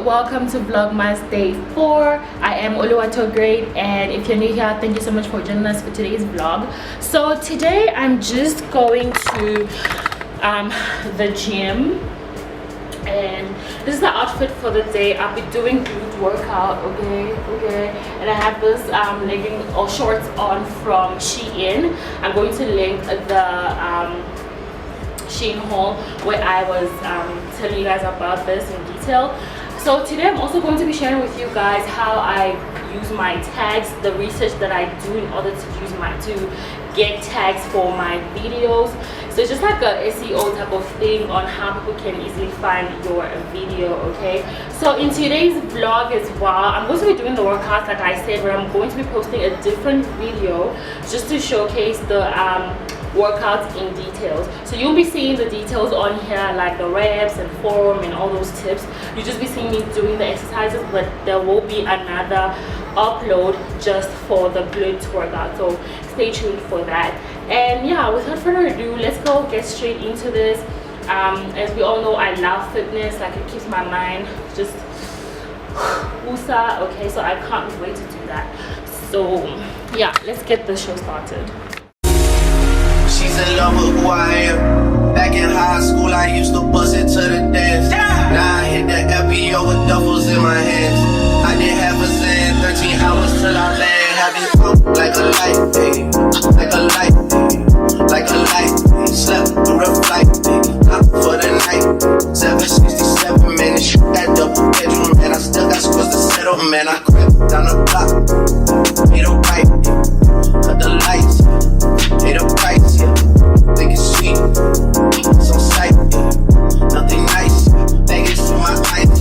welcome to Vlogmas day 4. I am Oluwatogreat, and if you're new here, thank you so much for joining us for today's vlog. So today I'm just going to the gym, and this is the outfit for the day. I'll be doing glute workout, okay, and I have this legging or shorts on from Shein. I'm going to link the Shein haul where I was telling you guys about this in detail. So today I'm also going to be sharing with you guys how I use my tags, the research that I do in order to get tags for my videos. So it's just like a SEO type of thing on how people can easily find your video, okay? So in today's vlog as well, I'm going to be doing the workouts like I said, but I'm going to be posting a different video just to showcase the workouts in details. So you'll be seeing the details on here, like the reps and form and all those tips. You'll just be seeing me doing the exercises, but there will be another upload just for the glute workout, so stay tuned for that. And yeah, without further ado, let's go get straight into this. As we all know, I love fitness. Like, it keeps my mind just woosah, okay? So I can't wait to do that. So yeah, let's get the show started. She's in love with who I am. Back in high school, I used to bust it to the dance. Now I hit the FBO with duffels in my hands. I did half a Zen, 13 hours till I land. Have it out like a light, baby. Like a light, baby. Like a light, baby. Slept through the flight, baby. Out for the night. 767 minutes, that double bedroom, and I still got scores to settle, man. I crept down the block, made a right, yeah. Cut the lights, pay the price, yeah. Think it's sweet, it's on sight, yeah. Nothing nice, Vegas for my life.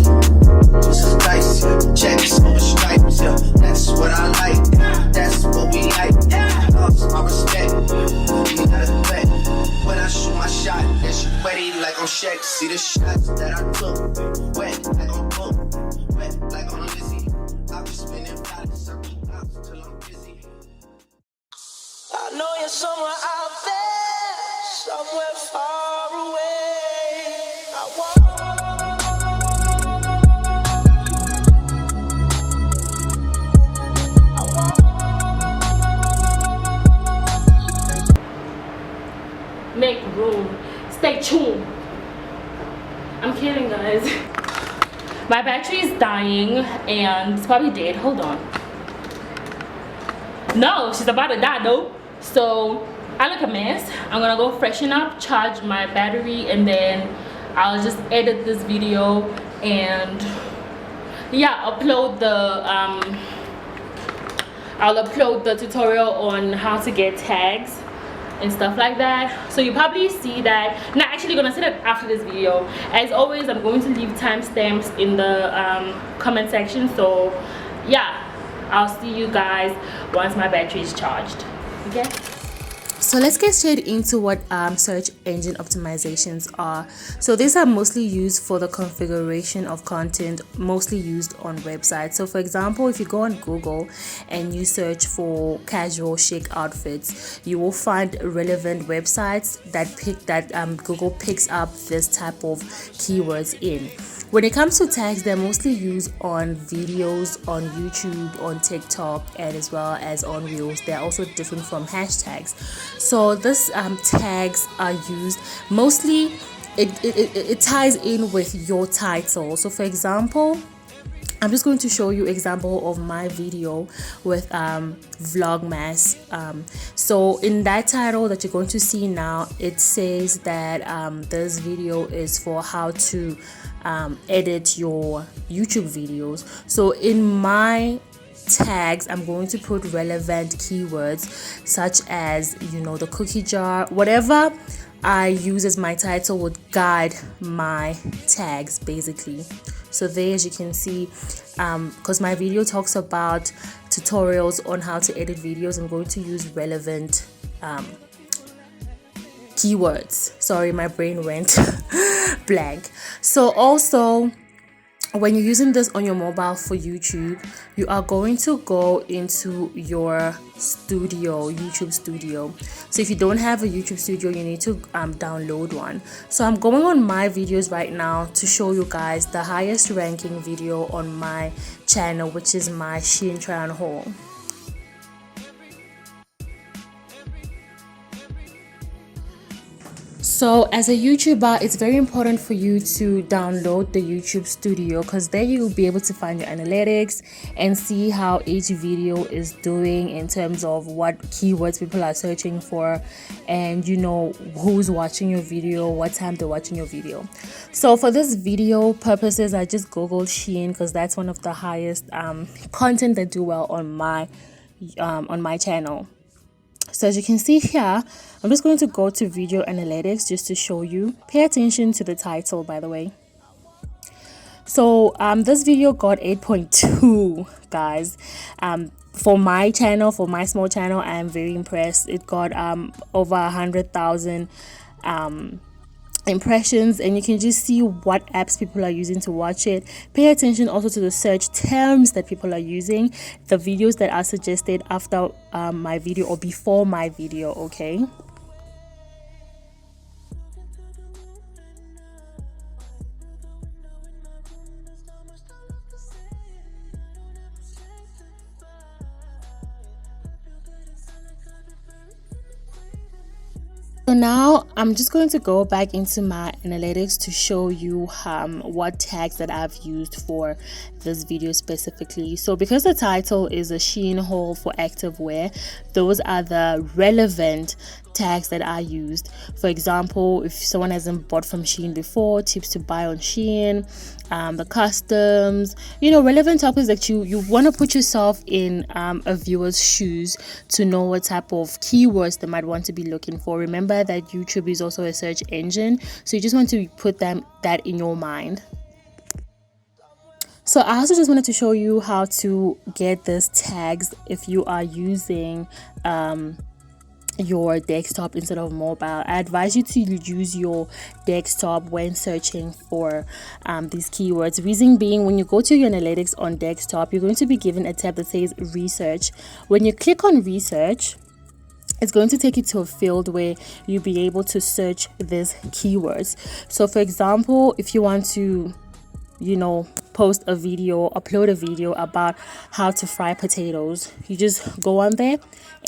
Jesus Christ, yeah. Checks over stripes, yeah. That's what I like, that's what we like. Loves my respect, you not a threat. When I shoot my shot, then she ready like I'm Shaq. See the shots that I took, wet like I'm Book, wet like I'm Lizzie. I'll be spinning bodies, circle blocks till I'm busy. I know you're somewhere out there, somewhere far away. I want make room, stay tuned. I'm kidding, guys. My battery is dying and it's probably dead. Hold on. No, she's about to die though. So I look a mess. I'm gonna go freshen up, charge my battery, and then I'll just edit this video and yeah, upload the I'll upload the tutorial on how to get tags and stuff like that. So you probably see that. Now actually gonna set it after this video. As always, I'm going to leave timestamps in the comment section, so yeah, I'll see you guys once my battery is charged, okay? So let's get straight into what search engine optimizations are. So these are mostly used for the configuration of content, mostly used on websites. So for example, if you go on Google and you search for casual chic outfits, you will find relevant websites that Google picks up this type of keywords in. When it comes to tags, they're mostly used on videos, on YouTube, on TikTok, and as well as on Reels. They're also different from hashtags. So these tags are used mostly, it ties in with your title. So for example, I'm just going to show you example of my video with Vlogmas. So in that title that you're going to see now, it says that this video is for how to edit your YouTube videos. So in my tags, I'm going to put relevant keywords such as, you know, the cookie jar. Whatever I use as my title would guide my tags basically. So there, as you can see, because my video talks about tutorials on how to edit videos, I'm going to use relevant keywords. Sorry, my brain went blank. So also when you're using this on your mobile for YouTube, you are going to go into your studio, YouTube studio. So if you don't have a YouTube studio, you need to download one. So I'm going on my videos right now to show you guys the highest ranking video on my channel, which is my Shein try on haul. So as a YouTuber, it's very important for you to download the YouTube studio, because there you'll be able to find your analytics and see how each video is doing in terms of what keywords people are searching for, and you know who's watching your video, what time they're watching your video. So for this video purposes, I just googled Shein because that's one of the highest content that do well on my channel. So as you can see here, I'm just going to go to video analytics just to show you. Pay attention to the title, by the way. So this video got 8.2, guys. For my channel, for my small channel, I am very impressed. It got over 100,000 impressions, and you can just see what apps people are using to watch it. Pay attention also to the search terms that people are using, the videos that are suggested after my video or before my video, okay? So now I'm just going to go back into my analytics to show you what tags that I've used for this video specifically. So because the title is a Shein haul for activewear, those are the relevant tags that I used. For example, if someone hasn't bought from Shein before, tips to buy on Shein, the customs, you know, relevant topics that you want to put yourself in a viewer's shoes to know what type of keywords they might want to be looking for. Remember that YouTube is also a search engine, so you just want to put that in your mind. So I also just wanted to show you how to get these tags if you are using your desktop instead of mobile. I advise you to use your desktop when searching for these keywords. Reason being, when you go to your analytics on desktop, you're going to be given a tab that says research. When you click on research, it's going to take you to a field where you'll be able to search these keywords. So for example, if you want to, you know, post a video, upload a video about how to fry potatoes, you just go on there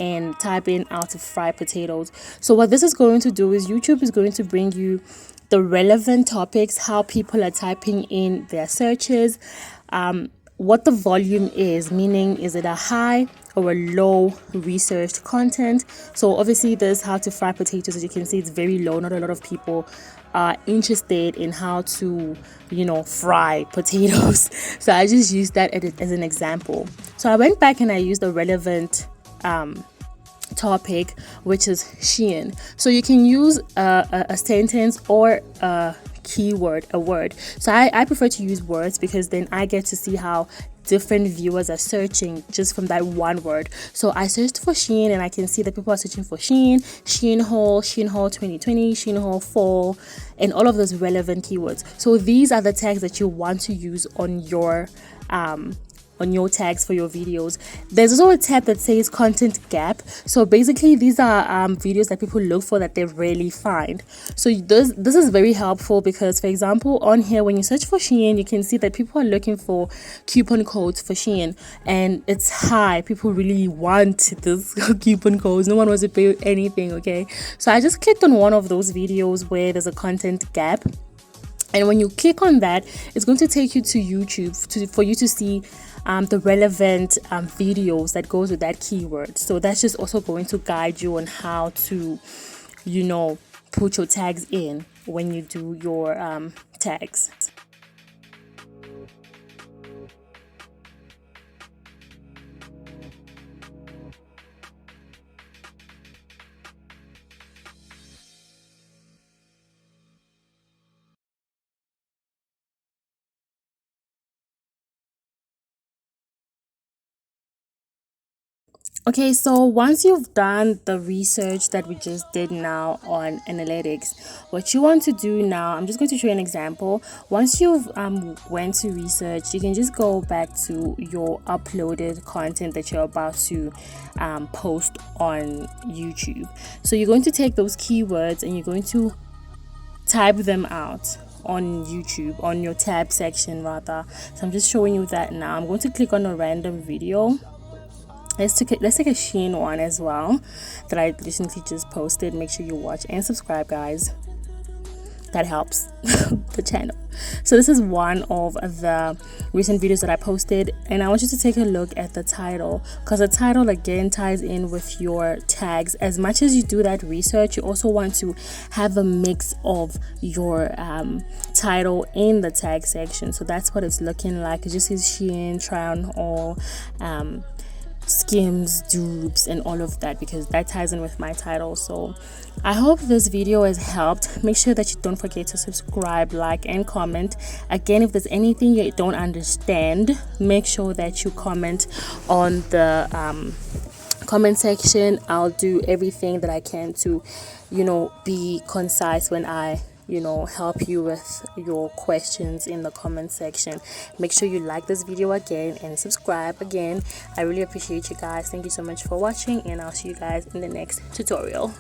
and type in how to fry potatoes. So what this is going to do is YouTube is going to bring you the relevant topics, how people are typing in their searches, what the volume is, meaning is it a high or a low researched content. So obviously this how to fry potatoes, as you can see, it's very low. Not a lot of people are interested in how to, you know, fry potatoes. So I just used that as an example. So I went back and I used a relevant topic, which is Shein. So you can use a sentence or a keyword, a word. So I prefer to use words because then I get to see how different viewers are searching just from that one word. So I searched for Shein and I can see that people are searching for Shein, Shein haul 2020, Shein haul fall, and all of those relevant keywords. So these are the tags that you want to use on your tags for your videos. There's also a tab that says content gap. So basically these are videos that people look for that they rarely find. So this is very helpful because, for example, on here when you search for Shein, you can see that people are looking for coupon codes for Shein, and it's high. People really want this coupon codes. No one wants to pay anything, okay? So I just clicked on one of those videos where there's a content gap, and when you click on that, it's going to take you to YouTube for you to see the relevant videos that goes with that keyword. So that's just also going to guide you on how to, you know, put your tags in when you do your tags. Okay, so once you've done the research that we just did now on analytics, what you want to do now, I'm just going to show you an example. Once you've went to research, you can just go back to your uploaded content that you're about to post on YouTube. So you're going to take those keywords and you're going to type them out on YouTube, on your tab section rather. So I'm just showing you that now. I'm going to click on a random video. Let's take a Shein one as well that I recently just posted. Make sure you watch and subscribe, guys. That helps the channel. So this is one of the recent videos that I posted, and I want you to take a look at the title, because the title again ties in with your tags. As much as you do that research, you also want to have a mix of your title in the tag section. So that's what it's looking like. It just says Shein, try on all, SKIMS, DUPES, and all of that, because that ties in with my title. So I hope this video has helped. Make sure that you don't forget to subscribe, like, and comment. Again, if there's anything you don't understand, make sure that you comment on the comment section. I'll do everything that I can to, be concise when I help you with your questions in the comment section. Make sure you like this video again and subscribe again. I really appreciate you guys. Thank you so much for watching, and I'll see you guys in the next tutorial.